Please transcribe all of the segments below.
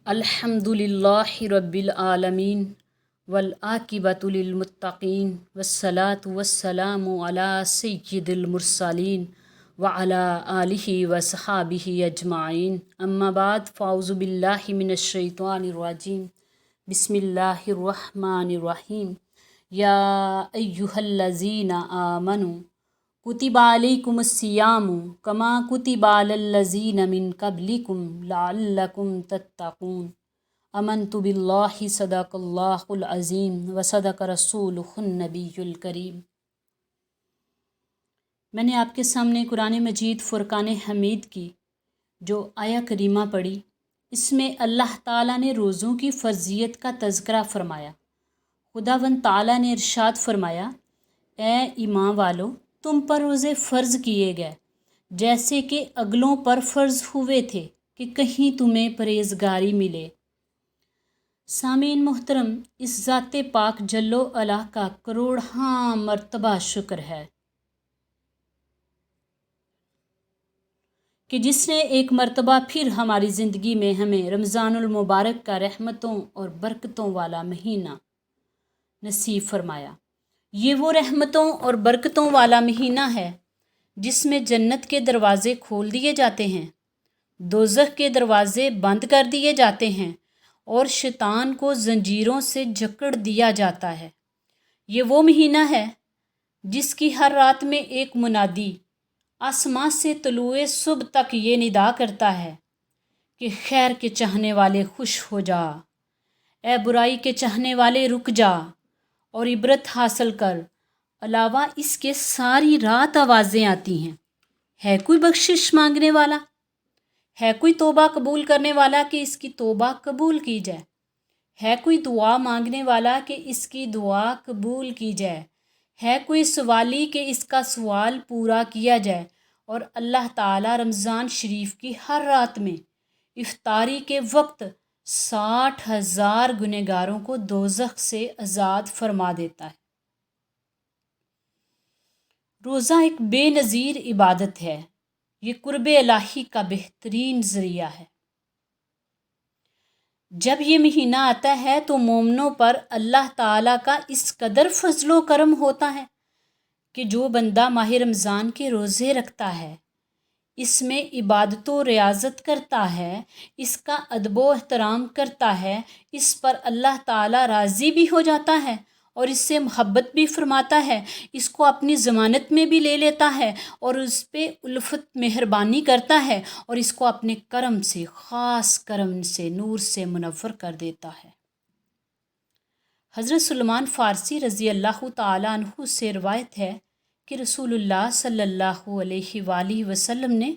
الحمدللہ رب العالمین والعاقبۃ للمتقین والصلاة والسلام علی سید المرسلین وعلی آلہ وصحابہ اجمعین اما بعد فاعوذ باللہ من الشیطان الرجیم بسم اللہ الرحمن الرحیم یا ایہا الذین آمنوا کتب علیکم الصیام کما کتب علی الذین من قبلکم لعلکم تتقون آمنت باللہ صدق اللہ العظیم وصدق رسولہ النبی الکریم۔ میں نے آپ کے سامنے قرآن مجید فرقان حمید کی جو آیا کریمہ پڑھی، اس میں اللہ تعالیٰ نے روزوں کی فرضیت کا تذکرہ فرمایا۔ خداوند تعالیٰ نے ارشاد فرمایا، اے ایمان والو، تم پر روزے فرض کیے گئے جیسے کہ اگلوں پر فرض ہوئے تھے کہ کہیں تمہیں پرہیزگاری ملے۔ سامعین محترم، اس ذات پاک جل و علا کا کروڑہاں مرتبہ شکر ہے کہ جس نے ایک مرتبہ پھر ہماری زندگی میں ہمیں رمضان المبارک کا رحمتوں اور برکتوں والا مہینہ نصیب فرمایا۔ یہ وہ رحمتوں اور برکتوں والا مہینہ ہے جس میں جنت کے دروازے کھول دیے جاتے ہیں، دوزخ کے دروازے بند کر دیے جاتے ہیں اور شیطان کو زنجیروں سے جکڑ دیا جاتا ہے۔ یہ وہ مہینہ ہے جس کی ہر رات میں ایک منادی آسمان سے طلوع صبح تک یہ ندا کرتا ہے کہ خیر کے چاہنے والے خوش ہو جا، اے برائی کے چاہنے والے رک جا اور عبرت حاصل کر۔ علاوہ اس کے ساری رات آوازیں آتی ہیں، ہے کوئی بخشش مانگنے والا، ہے کوئی توبہ قبول کرنے والا کہ اس کی توبہ قبول کی جائے، ہے کوئی دعا مانگنے والا کہ اس کی دعا قبول کی جائے، ہے کوئی سوالی کہ اس کا سوال پورا کیا جائے۔ اور اللہ تعالیٰ رمضان شریف کی ہر رات میں افطاری کے وقت 60,000 گنہگاروں کو دوزخ سے آزاد فرما دیتا ہے۔ روزہ ایک بے نظیر عبادت ہے، یہ قرب الہی کا بہترین ذریعہ ہے۔ جب یہ مہینہ آتا ہے تو مومنوں پر اللہ تعالیٰ کا اس قدر فضل و کرم ہوتا ہے کہ جو بندہ ماہ رمضان کے روزے رکھتا ہے، اس میں عبادت و ریاضت کرتا ہے، اس کا ادب و احترام کرتا ہے، اس پر اللہ تعالیٰ راضی بھی ہو جاتا ہے اور اس سے محبت بھی فرماتا ہے، اس کو اپنی ضمانت میں بھی لے لیتا ہے اور اس پہ الفت مہربانی کرتا ہے اور اس کو اپنے کرم سے، خاص کرم سے، نور سے منور کر دیتا ہے۔ حضرت سلمان فارسی رضی اللہ تعالیٰ عنہ سے روایت ہے کہ رسول اللہ صلی اللہ علیہ وآلہ وسلم نے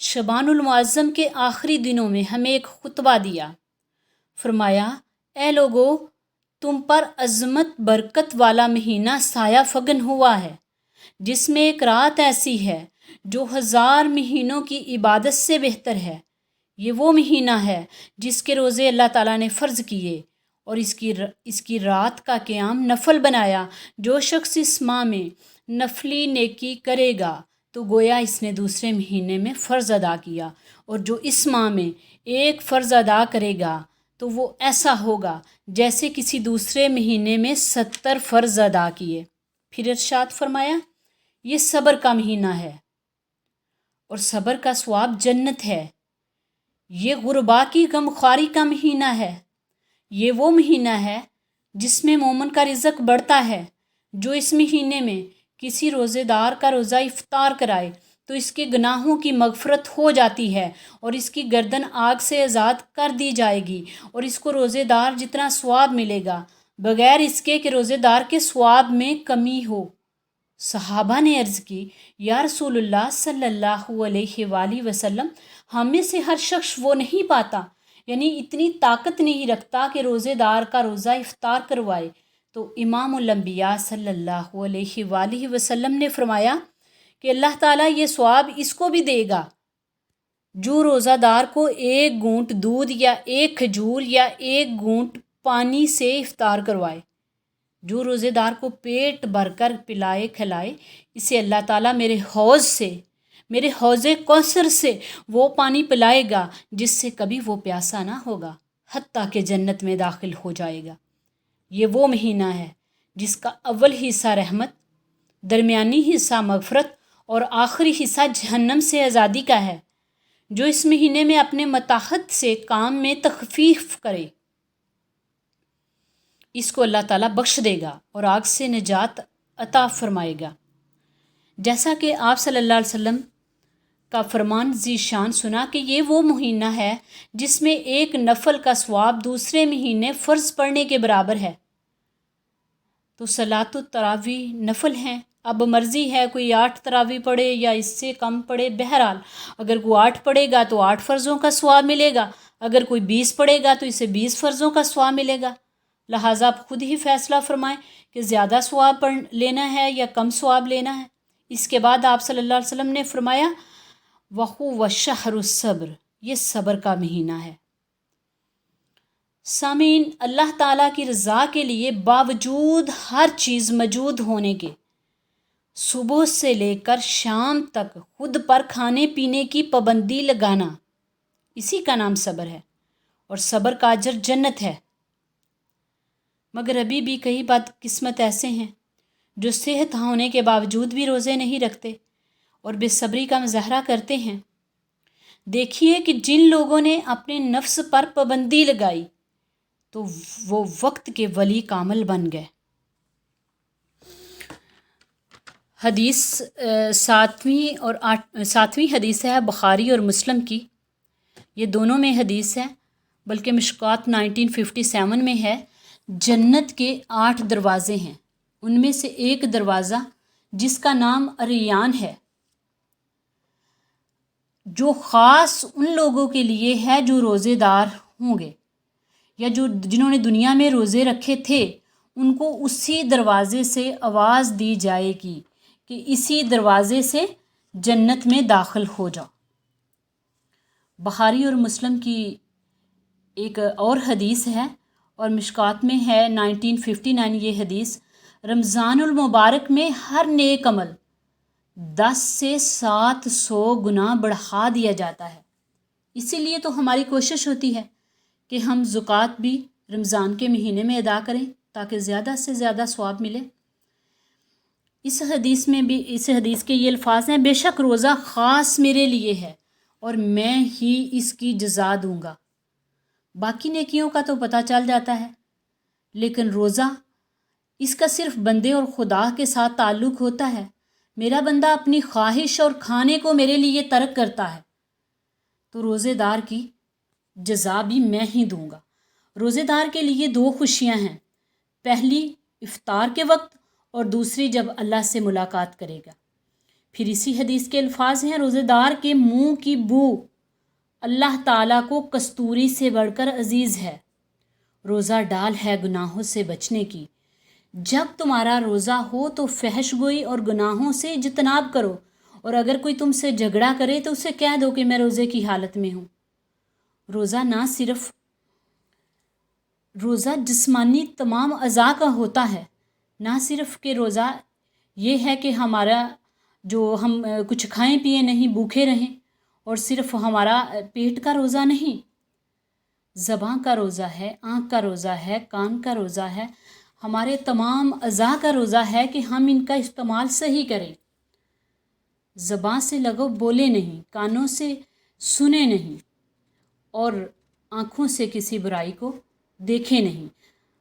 شعبان المعظم کے آخری دنوں میں ہمیں ایک خطبہ دیا۔ فرمایا، اے لوگو، تم پر عظمت برکت والا مہینہ سایہ فگن ہوا ہے، جس میں ایک رات ایسی ہے جو 1000 مہینوں کی عبادت سے بہتر ہے۔ یہ وہ مہینہ ہے جس کے روزے اللہ تعالیٰ نے فرض کیے اور اس کی رات کا قیام نفل بنایا۔ جو شخص اس ماہ میں نفلی نیکی کرے گا تو گویا اس نے دوسرے مہینے میں فرض ادا کیا، اور جو اس ماہ میں ایک فرض ادا کرے گا تو وہ ایسا ہوگا جیسے کسی دوسرے مہینے میں 70 فرض ادا کیے۔ پھر ارشاد فرمایا، یہ صبر کا مہینہ ہے اور صبر کا ثواب جنت ہے۔ یہ غربا کی غمخواری کا مہینہ ہے۔ یہ وہ مہینہ ہے جس میں مومن کا رزق بڑھتا ہے۔ جو اس مہینے میں کسی روزے دار کا روزہ افطار کرائے تو اس کے گناہوں کی مغفرت ہو جاتی ہے اور اس کی گردن آگ سے آزاد کر دی جائے گی، اور اس کو روزے دار جتنا ثواب ملے گا بغیر اس کے کہ روزے دار کے ثواب میں کمی ہو۔ صحابہ نے عرض کی، یا رسول اللہ صلی اللہ علیہ وآلہ وسلم، ہم میں سے ہر شخص وہ نہیں پاتا، یعنی اتنی طاقت نہیں رکھتا کہ روزے دار کا روزہ افطار کروائے۔ تو امام الانبیاء صلی اللہ علیہ وآلہ وسلم نے فرمایا کہ اللہ تعالیٰ یہ ثواب اس کو بھی دے گا جو روزہ دار کو ایک گھونٹ دودھ یا ایک کھجور یا ایک گھونٹ پانی سے افطار کروائے۔ جو روزے دار کو پیٹ بھر کر پلائے کھلائے، اسے اللہ تعالیٰ میرے حوض کوثر سے وہ پانی پلائے گا جس سے کبھی وہ پیاسا نہ ہوگا۔ حتیٰ کہ جنت میں داخل ہو جائے گا۔ یہ وہ مہینہ ہے جس کا اول حصہ رحمت، درمیانی حصہ مغفرت اور آخری حصہ جہنم سے آزادی کا ہے۔ جو اس مہینے میں اپنے متحد سے کام میں تخفیف کرے، اس کو اللہ تعالیٰ بخش دے گا اور آگ سے نجات عطا فرمائے گا۔ جیسا کہ آپ صلی اللہ علیہ وسلم کا فرمان ذیشان سنا کہ یہ وہ مہینہ ہے جس میں ایک نفل کا ثواب دوسرے مہینے فرض پڑھنے کے برابر ہے۔ تو صلاۃ التراویح نفل ہیں، اب مرضی ہے کوئی 8 تراویح پڑھے یا اس سے کم پڑھے۔ بہرحال اگر کوئی 8 پڑھے گا تو 8 فرضوں کا ثواب ملے گا، اگر کوئی 20 پڑھے گا تو اسے 20 فرضوں کا ثواب ملے گا۔ لہٰذا آپ خود ہی فیصلہ فرمائیں کہ زیادہ ثواب لینا ہے یا کم ثواب لینا ہے۔ اس کے بعد آپ صلی اللہ علیہ وسلم نے فرمایا وَهُوَ شَهْرُ الصَّبْرِ، یہ صبر کا مہینہ ہے۔ سامعین، اللہ تعالیٰ کی رضا کے لیے باوجود ہر چیز موجود ہونے کے صبح سے لے کر شام تک خود پر کھانے پینے کی پابندی لگانا، اسی کا نام صبر ہے، اور صبر کا اجر جنت ہے۔ مگر ابھی بھی کئی بد قسمت ایسے ہیں جو صحت ہونے کے باوجود بھی روزے نہیں رکھتے اور بے صبری کا مظاہرہ کرتے ہیں۔ دیکھیے کہ جن لوگوں نے اپنے نفس پر پابندی لگائی تو وہ وقت کے ولی کامل بن گئے۔ حدیث ساتویں حدیث ہے بخاری اور مسلم کی، یہ دونوں میں حدیث ہے، بلکہ مشکوٰۃ 1957 میں ہے۔ جنت کے 8 دروازے ہیں، ان میں سے ایک دروازہ جس کا نام ریان ہے، جو خاص ان لوگوں کے لیے ہے جو روزے دار ہوں گے یا جنہوں نے دنیا میں روزے رکھے تھے، ان کو اسی دروازے سے آواز دی جائے گی کہ اسی دروازے سے جنت میں داخل ہو جاؤ۔ بخاری اور مسلم کی ایک اور حدیث ہے اور مشکوٰۃ میں ہے 1959 یہ حدیث، رمضان المبارک میں ہر نیک عمل 10 سے 700 گنا بڑھا دیا جاتا ہے۔ اسی لیے تو ہماری کوشش ہوتی ہے کہ ہم زکوٰۃ بھی رمضان کے مہینے میں ادا کریں تاکہ زیادہ سے زیادہ ثواب ملے۔ اس حدیث کے یہ الفاظ ہیں، بے شک روزہ خاص میرے لیے ہے اور میں ہی اس کی جزا دوں گا۔ باقی نیکیوں کا تو پتہ چل جاتا ہے، لیکن روزہ اس کا صرف بندے اور خدا کے ساتھ تعلق ہوتا ہے۔ میرا بندہ اپنی خواہش اور کھانے کو میرے لیے ترک کرتا ہے تو روزے دار کی جزا بھی میں ہی دوں گا۔ روزے دار کے لیے 2 خوشیاں ہیں، پہلی افطار کے وقت اور دوسری جب اللہ سے ملاقات کرے گا۔ پھر اسی حدیث کے الفاظ ہیں، روزے دار کے منہ کی بو اللہ تعالیٰ کو کستوری سے بڑھ کر عزیز ہے۔ روزہ ڈال ہے گناہوں سے بچنے کی۔ جب تمہارا روزہ ہو تو فحش گوئی اور گناہوں سے اجتناب کرو، اور اگر کوئی تم سے جھگڑا کرے تو اسے کہہ دو کہ میں روزے کی حالت میں ہوں۔ روزہ جسمانی تمام اعضاء کا ہوتا ہے، نہ صرف کہ روزہ یہ ہے کہ ہمارا جو ہم کچھ کھائیں پیئیں نہیں، بھوکے رہیں، اور صرف ہمارا پیٹ کا روزہ نہیں، زبان کا روزہ ہے، آنکھ کا روزہ ہے، کان کا روزہ ہے، ہمارے تمام اعضاء کا روزہ ہے کہ ہم ان کا استعمال صحیح کریں۔ زبان سے لغو بولے نہیں، کانوں سے سنے نہیں، اور آنکھوں سے کسی برائی کو دیکھے نہیں۔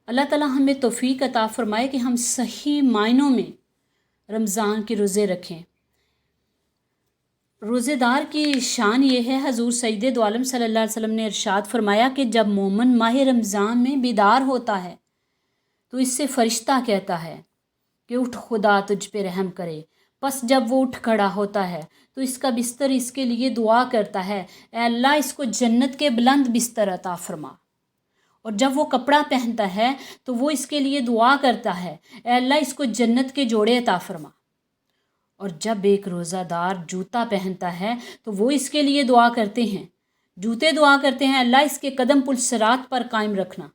اللہ تعالیٰ ہمیں توفیق عطا فرمائے کہ ہم صحیح معنوں میں رمضان کے روزے رکھیں۔ روزے دار کی شان یہ ہے، حضور سید دو عالم صلی اللہ علیہ وسلم نے ارشاد فرمایا کہ جب مومن ماہ رمضان میں بیدار ہوتا ہے تو اس سے فرشتہ کہتا ہے کہ اٹھ خدا تجھ پہ رحم کرے۔ پس جب وہ اٹھ کھڑا ہوتا ہے تو اس کا بستر اس کے لیے دعا کرتا ہے، اے اللہ اس کو جنت کے بلند بستر عطا فرما۔ اور جب وہ کپڑا پہنتا ہے تو وہ اس کے لیے دعا کرتا ہے، اے اللہ اس کو جنت کے جوڑے عطا فرما۔ اور جب ایک روزہ دار جوتا پہنتا ہے تو وہ اس کے لیے دعا کرتے ہیں، جوتے دعا کرتے ہیں، اللہ اس کے قدم پل صراط پر قائم رکھنا۔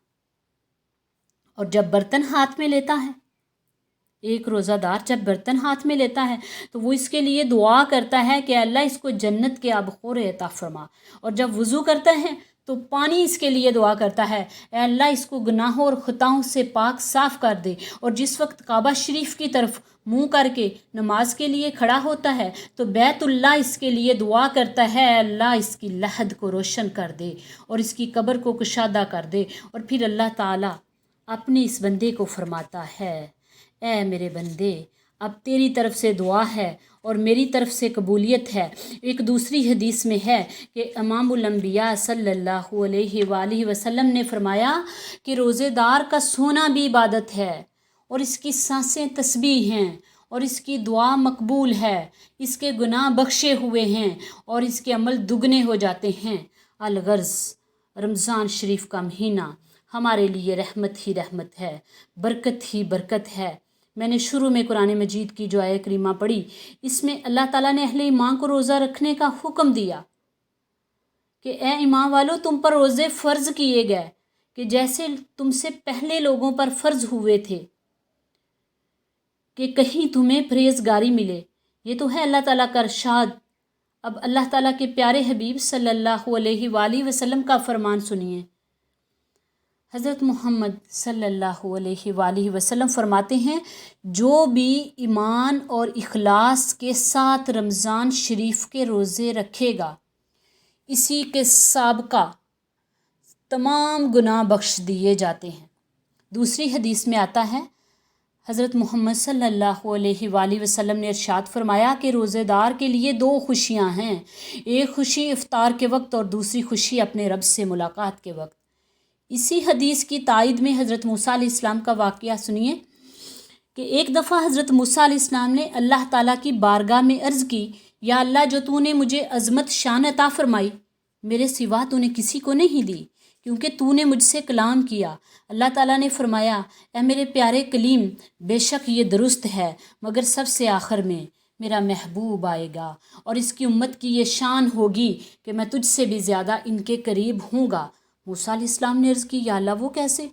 اور جب برتن ہاتھ میں لیتا ہے، ایک روزہ دار جب برتن ہاتھ میں لیتا ہے تو وہ اس کے لیے دعا کرتا ہے کہ اللہ اس کو جنت کے آبخور عطا فرما۔ اور جب وضو کرتا ہے تو پانی اس کے لیے دعا کرتا ہے، اے اللہ اس کو گناہوں اور خطاؤں سے پاک صاف کر دے۔ اور جس وقت کعبہ شریف کی طرف منہ کر کے نماز کے لیے کھڑا ہوتا ہے تو بیت اللہ اس کے لیے دعا کرتا ہے، اے اللہ اس کی لحد کو روشن کر دے اور اس کی قبر کو کشادہ کر دے۔ اور پھر اللہ تعالیٰ اپنے اس بندے کو فرماتا ہے، اے میرے بندے اب تیری طرف سے دعا ہے اور میری طرف سے قبولیت ہے۔ ایک دوسری حدیث میں ہے کہ امام الانبیاء صلی اللہ علیہ وآلہ وسلم نے فرمایا کہ روزے دار کا سونا بھی عبادت ہے اور اس کی سانسیں تسبیح ہیں اور اس کی دعا مقبول ہے، اس کے گناہ بخشے ہوئے ہیں اور اس کے عمل دگنے ہو جاتے ہیں۔ الغرض رمضان شریف کا مہینہ ہمارے لیے رحمت ہی رحمت ہے، برکت ہی برکت ہے۔ میں نے شروع میں قرآن مجید کی جو آیت کریمہ پڑھی، اس میں اللہ تعالیٰ نے اہل ایمان کو روزہ رکھنے کا حکم دیا کہ اے ایمان والو تم پر روزے فرض کیے گئے کہ جیسے تم سے پہلے لوگوں پر فرض ہوئے تھے کہ کہیں تمہیں پرہیزگاری ملے۔ یہ تو ہے اللہ تعالیٰ کا ارشاد۔ اب اللہ تعالیٰ کے پیارے حبیب صلی اللہ علیہ وآلہ وسلم کا فرمان سنیے۔ حضرت محمد صلی اللہ علیہ وآلہ وسلم فرماتے ہیں، جو بھی ایمان اور اخلاص کے ساتھ رمضان شریف کے روزے رکھے گا، اسی کے سابقہ تمام گناہ بخش دیے جاتے ہیں۔ دوسری حدیث میں آتا ہے، حضرت محمد صلی اللہ علیہ وآلہ وسلم نے ارشاد فرمایا کہ روزے دار کے لیے 2 خوشیاں ہیں، ایک خوشی افطار کے وقت اور دوسری خوشی اپنے رب سے ملاقات کے وقت۔ اسی حدیث کی تائید میں حضرت موسیٰ علیہ السلام کا واقعہ سنیے کہ ایک دفعہ حضرت موسیٰ علیہ السلام نے اللہ تعالیٰ کی بارگاہ میں عرض کی، یا اللہ جو تو نے مجھے عظمت شان عطا فرمائی میرے سوا تو نے کسی کو نہیں دی، کیونکہ تو نے مجھ سے کلام کیا۔ اللہ تعالیٰ نے فرمایا، اے میرے پیارے کلیم بے شک یہ درست ہے، مگر سب سے آخر میں میرا محبوب آئے گا اور اس کی امت کی یہ شان ہوگی کہ میں تجھ سے بھی زیادہ ان کے قریب ہوں گا۔ موسیٰ علیہ السلام نے عرض کی، یا اللہ وہ کیسے؟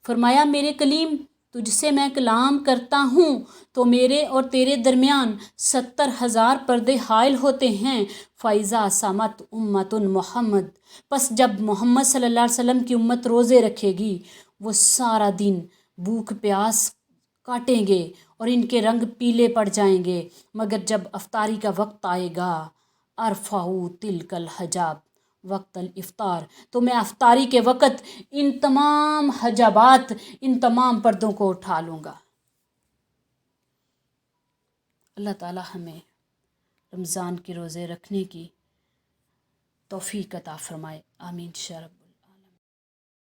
فرمایا، میرے کلیم تجھ سے میں کلام کرتا ہوں تو میرے اور تیرے درمیان 70,000 پردے حائل ہوتے ہیں۔ فَإِذَا صَامَتْ أُمَّةٌ محمد، پس جب محمد صلی اللہ علیہ وسلم کی امت روزے رکھے گی وہ سارا دن بھوک پیاس کاٹیں گے اور ان کے رنگ پیلے پڑ جائیں گے، مگر جب افطاری کا وقت آئے گا، ارفعوا تلک الحجاب وقت الافطار، تو میں افطاری کے وقت ان تمام حجابات، ان تمام پردوں کو اٹھا لوں گا۔ اللہ تعالی ہمیں رمضان کے روزے رکھنے کی توفیق عطا فرمائے، آمین یا رب۔